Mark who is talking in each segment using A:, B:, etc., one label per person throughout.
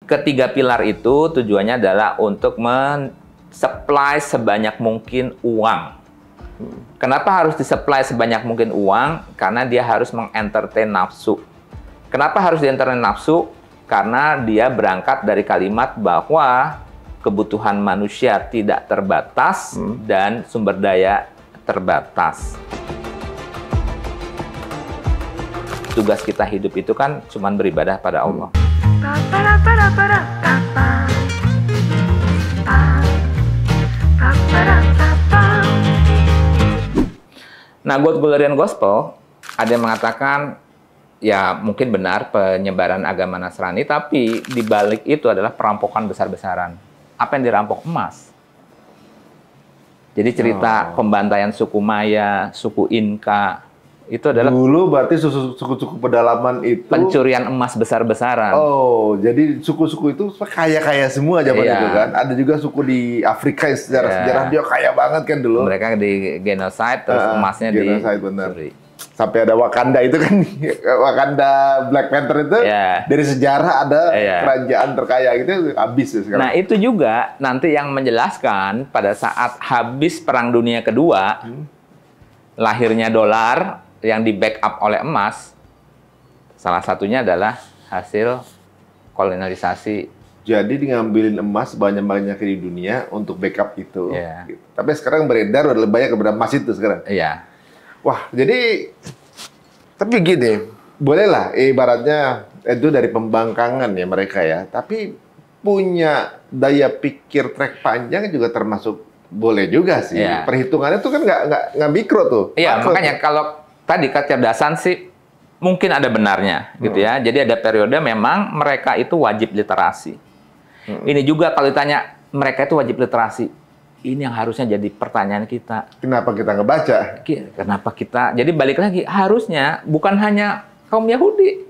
A: ketiga pilar itu tujuannya adalah untuk men-supply sebanyak mungkin uang. Kenapa harus disupply sebanyak mungkin uang? Karena dia harus mengentertain nafsu. Kenapa harus dientertain nafsu? Karena dia berangkat dari kalimat bahwa kebutuhan manusia tidak terbatas dan sumber daya terbatas. Tugas kita hidup itu kan cuma beribadah pada Allah. Nah, God Glorian Gospel ada yang mengatakan ya mungkin benar penyebaran agama Nasrani, tapi di balik itu adalah perampokan besar-besaran. Apa yang dirampok? Emas. Jadi cerita pembantaian suku Maya, suku Inka, itu adalah
B: dulu berarti suku-suku pedalaman itu
A: pencurian emas besar-besaran.
B: Oh, jadi suku-suku itu kaya-kaya semua zaman itu kan. Ada juga suku di Afrika yang sejarah dia kaya banget kan dulu.
A: Mereka di genocide terus emasnya
B: dicuri. Sampai ada Wakanda itu kan, Wakanda Black Panther itu dari sejarah ada kerajaan terkaya gitu habis ya sekarang.
A: Nah, itu juga nanti yang menjelaskan pada saat habis Perang Dunia Kedua, lahirnya dolar yang di backup oleh emas, salah satunya adalah hasil kolonialisasi.
B: Jadi ngambilin emas banyak-banyaknya di dunia untuk backup itu. Gitu. Tapi sekarang beredar udah lebih banyak kepada emas itu sekarang.
A: Iya.
B: Wah, jadi tapi gini, bolehlah ibaratnya itu dari pembangkangan ya mereka ya. Tapi punya daya pikir trek panjang juga termasuk boleh juga sih. Perhitungannya tuh kan nggak mikro tuh.
A: Iya, makanya kalau tadi kecerdasan sih mungkin ada benarnya gitu ya. Jadi ada periode memang mereka itu wajib literasi. Ini juga kalau ditanya mereka itu wajib literasi. Ini yang harusnya jadi pertanyaan kita.
B: Kenapa kita nggak baca?
A: Kenapa kita? Jadi balik lagi, harusnya bukan hanya kaum Yahudi.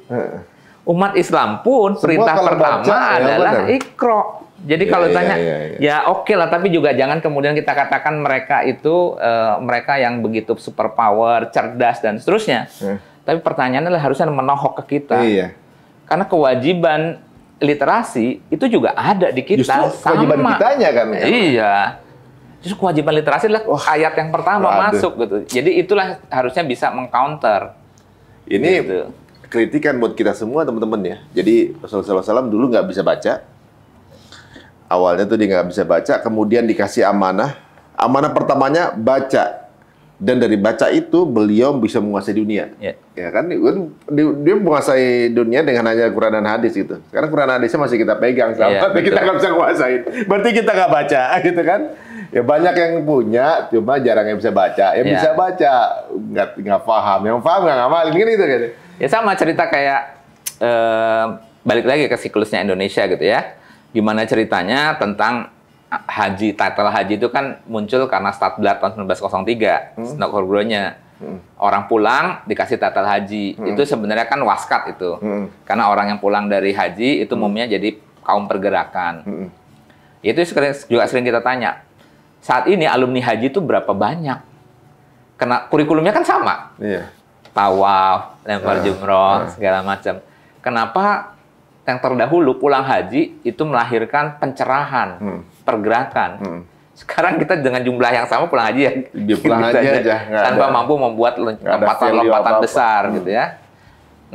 A: Umat Islam pun semua perintah pertama adalah Iqra. Jadi kalau tanya, ya oke lah, tapi juga jangan kemudian kita katakan mereka itu mereka yang begitu superpower, cerdas dan seterusnya. Tapi pertanyaannya adalah harusnya menohok ke kita. Karena kewajiban literasi itu juga ada di kita.
B: Justru kewajiban kitanya kan.
A: Iya. Justru kewajiban literasi adalah ayat yang pertama masuk gitu. Jadi itulah harusnya bisa mengcounter.
B: Ini gitu. Kritikan buat kita semua teman-teman ya. Jadi Rasulullah SAW dulu nggak bisa baca. Awalnya tuh dia nggak bisa baca, kemudian dikasih amanah. Amanah pertamanya baca. Dan dari baca itu beliau bisa menguasai dunia. Ya kan? Dia menguasai dunia dengan hanya Quran dan hadis gitu. Sekarang Quran dan hadisnya masih kita pegang, tapi kita nggak bisa nguasain. Berarti kita nggak baca, gitu kan? Ya banyak yang punya, cuma jarang yang bisa baca. Yang bisa baca nggak paham, yang paham nggak ngamalin gitu kan?
A: Ya sama cerita kayak balik lagi ke siklusnya Indonesia gitu ya. Gimana ceritanya tentang haji, title haji itu kan muncul karena Statblad tahun 1903, Snokholgronya. Orang pulang dikasih title haji, itu sebenarnya kan waskat itu. Karena orang yang pulang dari haji itu umumnya jadi kaum pergerakan. Itu juga sering kita tanya, saat ini alumni haji itu berapa banyak? Karena kurikulumnya kan sama. Tawaf, lempar jumroh, segala macam. Kenapa yang terdahulu pulang haji itu melahirkan pencerahan, pergerakan. Sekarang kita dengan jumlah yang sama pulang haji ya,
B: pulang haji aja
A: tanpa mampu membuat lompatan besar gitu ya.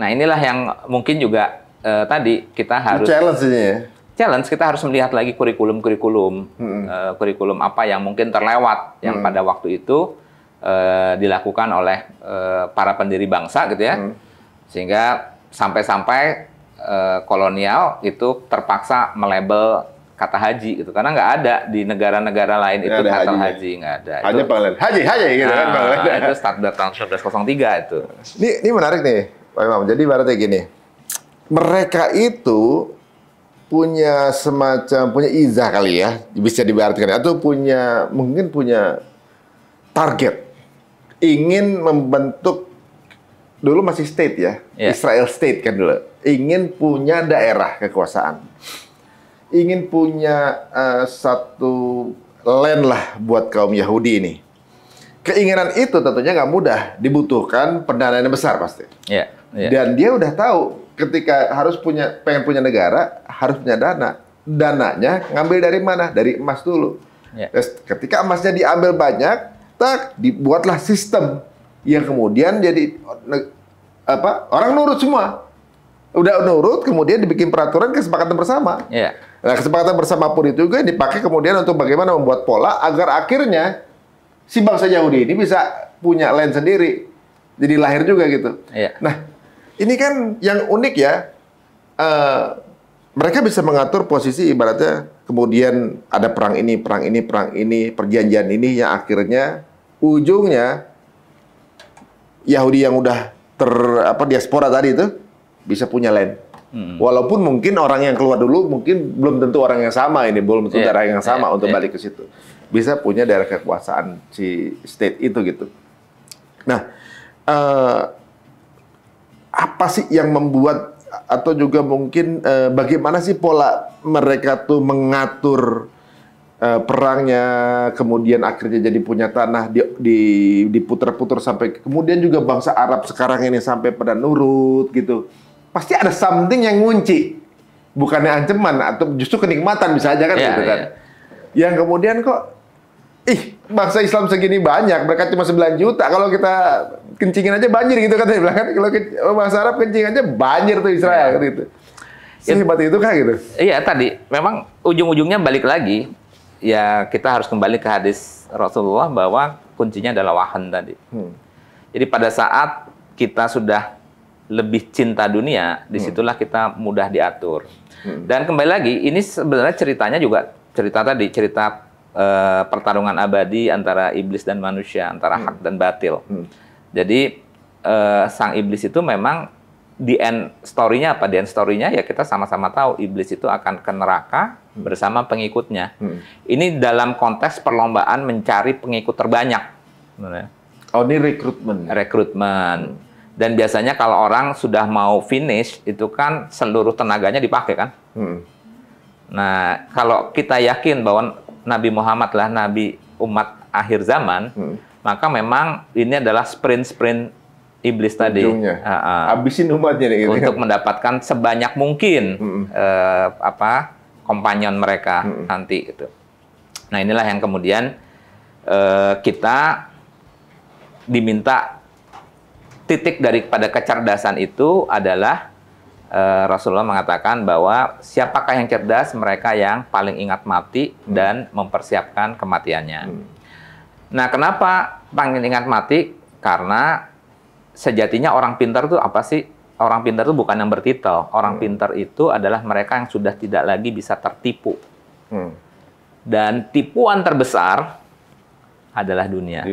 A: Nah inilah yang mungkin juga tadi kita harus challenge kita harus melihat lagi kurikulum apa yang mungkin terlewat yang pada waktu itu dilakukan oleh para pendiri bangsa gitu ya, sehingga sampai-sampai kolonial itu terpaksa melabel kata haji gitu, karena nggak ada di negara-negara lain itu kata haji nggak ada.
B: Hanya panggilan haji gitu kan.
A: Itu Statblad tahun 1903 itu.
B: Ini menarik nih, Pak Imam. Jadi ibaratnya gini, mereka itu punya izah kali ya, bisa diibaratkan, atau mungkin punya target, ingin membentuk. Dulu masih state ya, Israel state kan dulu. Ingin punya daerah kekuasaan. Ingin punya satu land lah buat kaum Yahudi ini. Keinginan itu tentunya nggak mudah, dibutuhkan pendanaan yang besar pasti. Dan dia udah tahu ketika pengen punya negara, harus punya dana. Dananya ngambil dari mana? Dari emas dulu. Terus ketika emasnya diambil banyak, dibuatlah sistem yang kemudian jadi orang nurut semua. Udah nurut, kemudian dibikin peraturan kesepakatan bersama. Nah, kesepakatan bersama pun itu juga dipakai kemudian untuk bagaimana membuat pola agar akhirnya si bangsa Yahudi ini bisa punya land sendiri. Jadi lahir juga gitu. Nah, ini kan yang unik ya. Mereka bisa mengatur posisi ibaratnya kemudian ada perang ini, perjanjian ini yang akhirnya ujungnya Yahudi yang udah diaspora tadi itu bisa punya land. Walaupun mungkin orang yang keluar dulu mungkin belum tentu orang yang sama ini, belum tentu daerah yang sama untuk balik ke situ. Bisa punya daerah kekuasaan si state itu gitu. Nah, apa sih yang membuat atau juga mungkin bagaimana sih pola mereka tuh mengatur perangnya, kemudian akhirnya jadi punya tanah diputar-putar sampai kemudian juga bangsa Arab sekarang ini sampai pada nurut gitu. Pasti ada something yang ngunci, bukannya ancaman atau justru kenikmatan bisa aja kan gitu kan. Yang kemudian kok bangsa Islam segini banyak, mereka cuma 9 juta. Kalau kita kencingin aja banjir gitu kan dia bilang kan. Kalau bangsa Arab kencing aja banjir tuh Israel gitu. Sehebat itu kan gitu.
A: Iya, tadi memang ujung-ujungnya balik lagi. Ya kita harus kembali ke hadis Rasulullah bahwa kuncinya adalah wahan tadi. Jadi pada saat kita sudah lebih cinta dunia, disitulah kita mudah diatur. Dan kembali lagi, ini sebenarnya ceritanya juga cerita pertarungan abadi antara iblis dan manusia, antara hak dan batil. Jadi sang iblis itu memang di end story-nya apa? Di end story-nya ya kita sama-sama tahu iblis itu akan ke neraka bersama pengikutnya. Ini dalam konteks perlombaan mencari pengikut terbanyak.
B: Oh, ini rekrutmen.
A: Dan biasanya kalau orang sudah mau finish, itu kan seluruh tenaganya dipakai kan. Nah, kalau kita yakin bahwa Nabi Muhammad lah Nabi umat akhir zaman, maka memang ini adalah sprint iblis tadi.
B: Habisin umatnya gitu.
A: Untuk mendapatkan sebanyak mungkin kompanyon mereka nanti gitu. Nah, inilah yang kemudian kita diminta titik daripada kecerdasan itu adalah Rasulullah mengatakan bahwa siapakah yang cerdas? Mereka yang paling ingat mati dan mempersiapkan kematiannya. Nah, kenapa paling ingat mati? Karena sejatinya orang pintar itu apa sih? Orang pintar itu bukan yang bertitel. Orang pintar itu adalah mereka yang sudah tidak lagi bisa tertipu. Dan tipuan terbesar adalah dunia.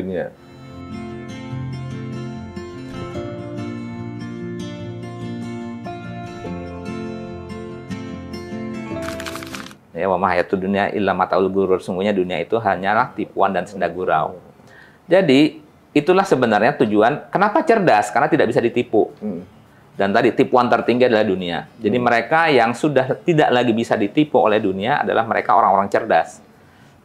A: Ya, wa ma hayatud dunya illa mataul ghurur. Sungguhnya dunia itu hanyalah tipuan dan senda gurau. Jadi, itulah sebenarnya tujuan. Kenapa cerdas? Karena tidak bisa ditipu. Dan tadi tipuan tertinggi adalah dunia. Jadi mereka yang sudah tidak lagi bisa ditipu oleh dunia adalah mereka orang-orang cerdas.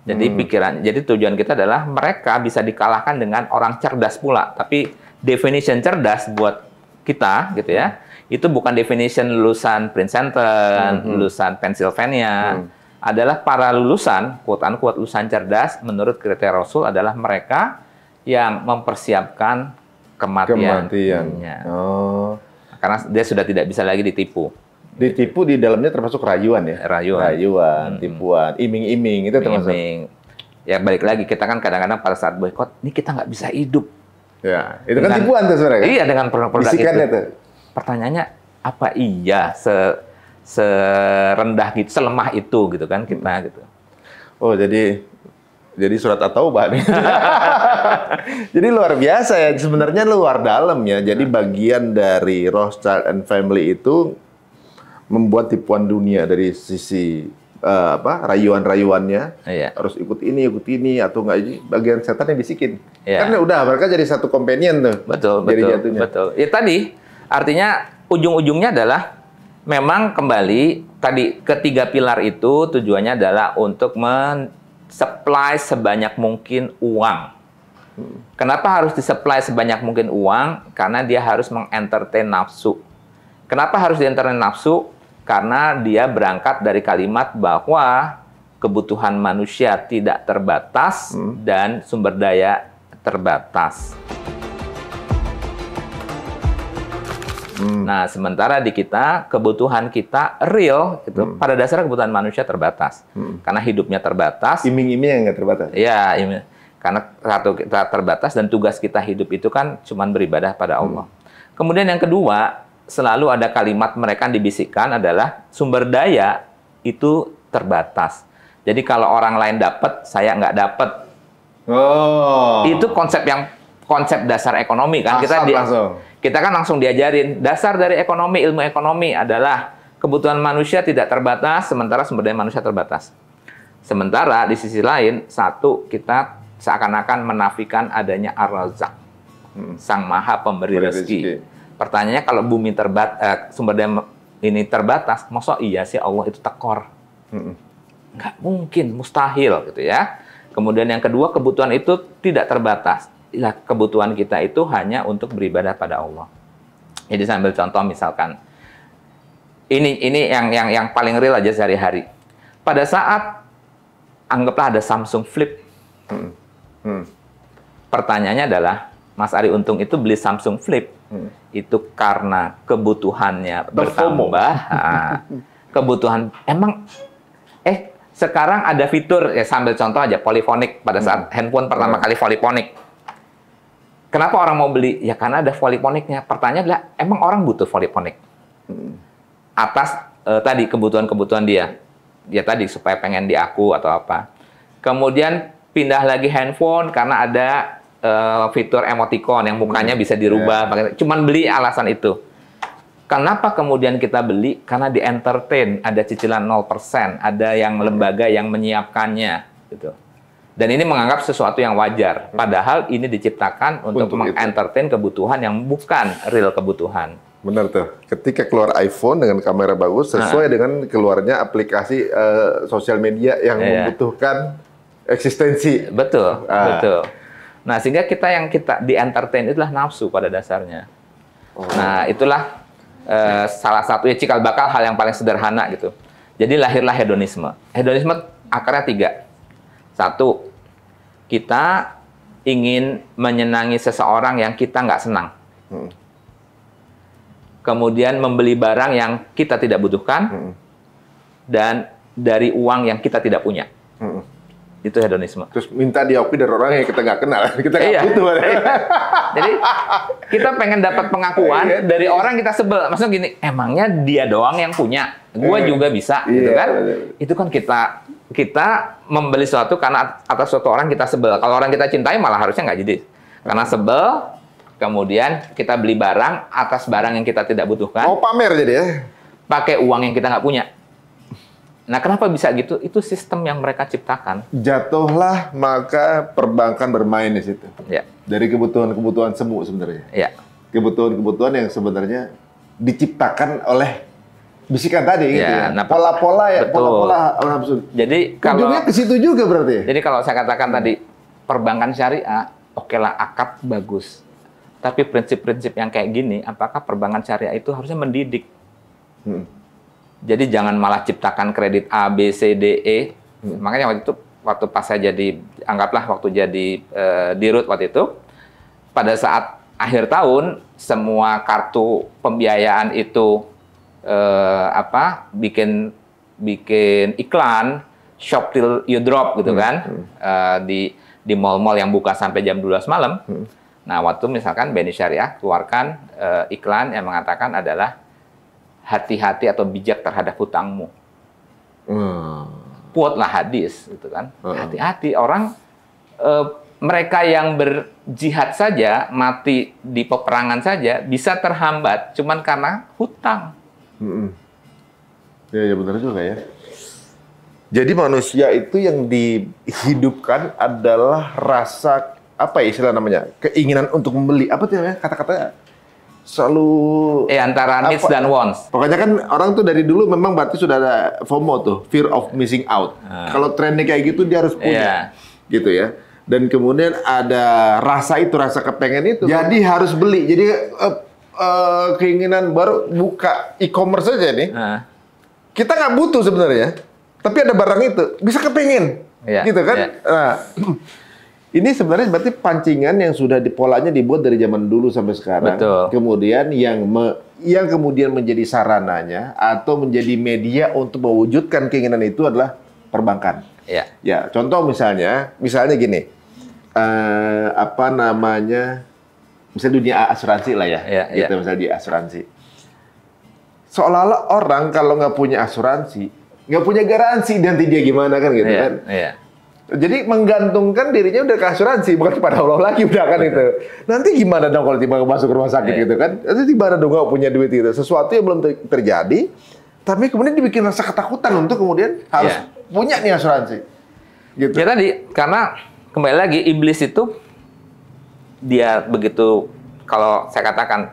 A: Jadi jadi tujuan kita adalah mereka bisa dikalahkan dengan orang cerdas pula. Tapi definition cerdas buat kita gitu ya, itu bukan definition lulusan Princeton, lulusan Pennsylvania. Adalah para lulusan, quote-unquote lulusan cerdas, menurut kriteria Rasul adalah mereka yang mempersiapkan kematiannya. Karena dia sudah tidak bisa lagi ditipu.
B: Ditipu di dalamnya termasuk rayuan ya? Rayuan, tipuan, iming-iming, itu termasuk.
A: Ya balik lagi, kita kan kadang-kadang pada saat boykot, ini kita nggak bisa hidup.
B: Ya, itu kan tipuan tuh sebenarnya.
A: Iya, dengan produk-produk itu. Pertanyaannya, apa iya serendah gitu, selemah itu gitu kan kita gitu.
B: Oh, jadi surat At-Taubah nih. Jadi luar biasa ya, sebenarnya luar dalam ya. Jadi bagian dari Rothschild and Family itu membuat tipuan dunia dari sisi rayuan-rayuannya. Harus ikut ini atau enggak, ini bagian setan yang bisikin. Karena udah mereka jadi satu companion tuh.
A: Betul. Ya tadi artinya ujung-ujungnya adalah memang kembali tadi ketiga pilar itu tujuannya adalah untuk supply sebanyak mungkin uang. Kenapa harus disupply sebanyak mungkin uang? Karena dia harus mengentertain nafsu. Kenapa harus diantarkan nafsu? Karena dia berangkat dari kalimat bahwa kebutuhan manusia tidak terbatas dan sumber daya terbatas. Nah, sementara di kita, kebutuhan kita real, gitu. Pada dasarnya kebutuhan manusia terbatas. Karena hidupnya terbatas.
B: Iming-iming yang nggak terbatas.
A: Ya, karena satu kita terbatas dan tugas kita hidup itu kan cuma beribadah pada Allah. Kemudian yang kedua, selalu ada kalimat mereka yang dibisikkan adalah sumber daya itu terbatas. Jadi kalau orang lain dapat, saya nggak dapat.
B: Oh.
A: Itu konsep dasar ekonomi kan. Kita kan langsung diajarin dasar dari ekonomi, ilmu ekonomi adalah kebutuhan manusia tidak terbatas, sementara sumber daya manusia terbatas. Sementara di sisi lain, satu, kita seakan-akan menafikan adanya Ar-Razzaq, Sang Maha Pemberi rezeki. Pertanyaannya, kalau bumi sumber daya ini terbatas, masa iya sih Allah itu tekor? Nggak mungkin, mustahil gitu ya. Kemudian yang kedua, kebutuhan itu tidak terbatas. Kebutuhan kita itu hanya untuk beribadah pada Allah. Jadi sambil contoh misalkan, ini yang paling real aja sehari-hari. Pada saat anggaplah ada Samsung Flip, pertanyaannya adalah, Mas Ari Untung itu beli Samsung Flip itu karena kebutuhannya bertambah. Kebutuhan emang sekarang ada fitur ya, sambil contoh aja polyphonic. Pada saat handphone pertama kali polyphonic, kenapa orang mau beli? Ya karena ada polyphonicnya. Pertanyaannya adalah, emang orang butuh polyphonic? Atas tadi kebutuhan-kebutuhan dia. Dia tadi supaya pengen diaku atau apa. Kemudian pindah lagi handphone karena ada fitur emoticon yang mukanya bisa dirubah. Cuman beli alasan itu. Kenapa kemudian kita beli? Karena di entertain, ada cicilan 0%, ada yang lembaga yang menyiapkannya, gitu. Dan ini menganggap sesuatu yang wajar. Padahal ini diciptakan untuk mengentertain kebutuhan yang bukan real kebutuhan.
B: Benar tuh. Ketika keluar iPhone dengan kamera bagus, sesuai dengan keluarnya aplikasi sosial media yang membutuhkan eksistensi.
A: Betul, betul. Nah, sehingga kita di entertain itulah nafsu pada dasarnya. Nah, itulah salah satunya cikal bakal hal yang paling sederhana gitu. Jadi lahirlah hedonisme. Hedonisme akarnya 3. 1, kita ingin menyenangi seseorang yang kita nggak senang. Kemudian membeli barang yang kita tidak butuhkan, dan dari uang yang kita tidak punya. Itu hedonisme.
B: Terus minta diakui dari orang yang kita nggak kenal. Kita nggak butuh.
A: Jadi kita pengen dapat pengakuan dari orang kita sebel. Maksudnya gini, emangnya dia doang yang punya, gua juga bisa, gitu kan? Itu kan kita membeli sesuatu karena atas suatu orang kita sebel. Kalau orang kita cintai malah harusnya nggak jadi. Karena sebel, kemudian kita beli barang atas barang yang kita tidak butuhkan.
B: Mau pamer jadi ya?
A: Pakai uang yang kita nggak punya. Nah, kenapa bisa gitu? Itu sistem yang mereka ciptakan.
B: Jatuhlah maka perbankan bermain di situ.
A: Ya.
B: Dari kebutuhan-kebutuhan semu sebenarnya.
A: Ya.
B: Kebutuhan-kebutuhan yang sebenarnya diciptakan oleh bisikan tadi gitu ya.
A: Nah,
B: pola-pola ya, pola-pola nafsu.
A: Jadi kalau
B: ujungnya ke situ juga berarti.
A: Jadi kalau saya katakan tadi perbankan syariah, oke lah akad bagus. Tapi prinsip-prinsip yang kayak gini, apakah perbankan syariah itu harusnya mendidik? Jadi jangan malah ciptakan kredit A, B, C, D, E. Makanya waktu pas saya jadi, anggaplah waktu jadi dirut waktu itu, pada saat akhir tahun, semua kartu pembiayaan itu bikin iklan, shop till you drop gitu kan, di mall-mall yang buka sampai jam 12 malam. Nah, waktu misalkan BNI Syariah keluarkan iklan yang mengatakan adalah hati-hati atau bijak terhadap hutangmu. Quote lah hadis, gitu kan. Hati-hati orang, mereka yang berjihad saja, mati di peperangan saja, bisa terhambat cuman karena hutang.
B: Ya benar juga ya. Jadi manusia itu yang dihidupkan adalah rasa, apa ya istilah namanya, keinginan untuk membeli. Apa tuh namanya kata-katanya? Selalu
A: antara needs dan wants.
B: Pokoknya kan orang tuh dari dulu memang berarti sudah ada FOMO tuh, fear of missing out. Kalau trennya kayak gitu dia harus punya, gitu ya. Dan kemudian ada rasa kepengen itu. Jadi harus beli. Jadi keinginan baru buka e-commerce aja nih. Kita nggak butuh sebenarnya, tapi ada barang itu bisa kepingin, gitu kan? Nah, ini sebenarnya berarti pancingan yang sudah polanya dibuat dari zaman dulu sampai sekarang.
A: Betul.
B: Kemudian yang kemudian menjadi sarananya atau menjadi media untuk mewujudkan keinginan itu adalah perbankan. Ya, contoh misalnya gini, apa namanya? Misalnya dunia asuransi lah ya, gitu misalnya di asuransi. Seolah-olah orang kalau nggak punya asuransi, nggak punya garansi nanti dia gimana kan gitu kan. Jadi menggantungkan dirinya udah ke asuransi, bukan kepada Allah lagi udah kan itu. Nanti gimana dong kalau tiba-tiba masuk rumah sakit gitu kan? Nanti gimana dong nggak punya duit itu? Sesuatu yang belum terjadi, tapi kemudian dibikin rasa ketakutan untuk kemudian harus punya nih asuransi. Gitu.
A: Ya tadi, karena kembali lagi iblis itu dia begitu, kalau saya katakan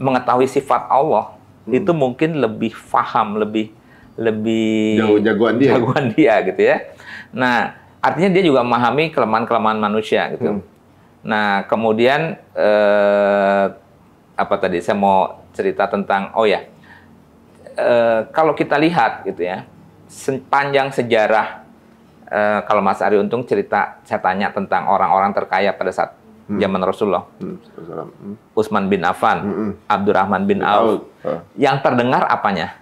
A: mengetahui sifat Allah itu mungkin lebih paham, lebih
B: jagoan
A: dia gitu ya. Nah, artinya dia juga memahami kelemahan-kelemahan manusia gitu. Nah, kemudian apa tadi saya mau cerita tentang kalau kita lihat gitu ya, sepanjang sejarah kalau Mas Ari Untung cerita, saya tanya tentang orang-orang terkaya pada saat zaman Rasulullah. Utsman bin Affan, Abdurrahman bin Auf. Yang terdengar apanya?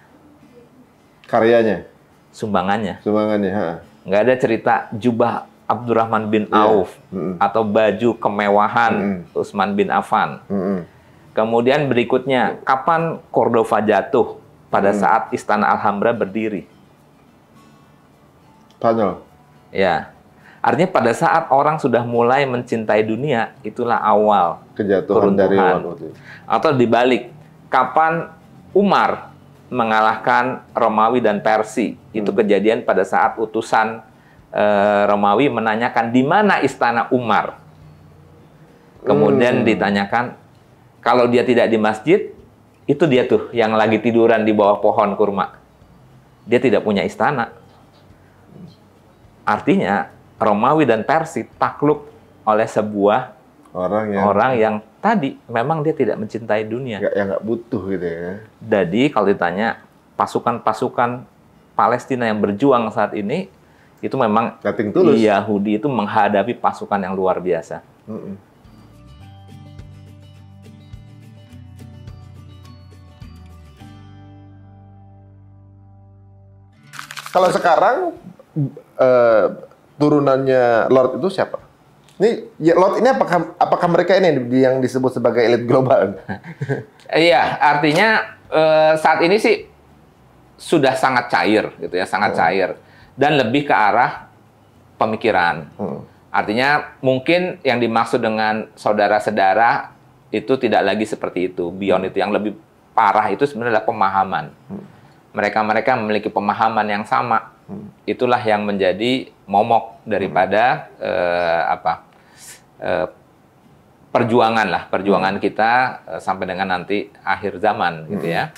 B: Karyanya.
A: Sumbangannya.
B: Sumbangannya.
A: Nggak ada cerita jubah Abdurrahman bin Auf atau baju kemewahan Utsman bin Affan. Kemudian berikutnya, kapan Cordova jatuh? Pada saat Istana Alhambra berdiri.
B: Spanyol.
A: Ya, artinya pada saat orang sudah mulai mencintai dunia, itulah awal
B: kejatuhan dari waktu itu.
A: Atau dibalik, kapan Umar mengalahkan Romawi dan Persia, itu kejadian pada saat utusan Romawi menanyakan di mana istana Umar. Kemudian ditanyakan, kalau dia tidak di masjid, itu dia tuh yang lagi tiduran di bawah pohon kurma. Dia tidak punya istana. Artinya Romawi dan Persia takluk oleh sebuah orang yang tadi memang dia tidak mencintai dunia.
B: Yang nggak butuh gitu ya.
A: Jadi kalau ditanya pasukan-pasukan Palestina yang berjuang saat ini, itu memang Yahudi itu menghadapi pasukan yang luar biasa.
B: Kalau sekarang turunannya Lord itu siapa? Lord ini apakah mereka ini yang disebut sebagai elit global?
A: Iya, artinya saat ini sih sudah sangat cair gitu ya, sangat cair dan lebih ke arah pemikiran. Artinya mungkin yang dimaksud dengan saudara-saudara itu tidak lagi seperti itu. Beyond itu yang lebih parah itu sebenarnya adalah pemahaman. Mereka memiliki pemahaman yang sama. Itulah yang menjadi momok daripada perjuangan kita sampai dengan nanti akhir zaman gitu ya.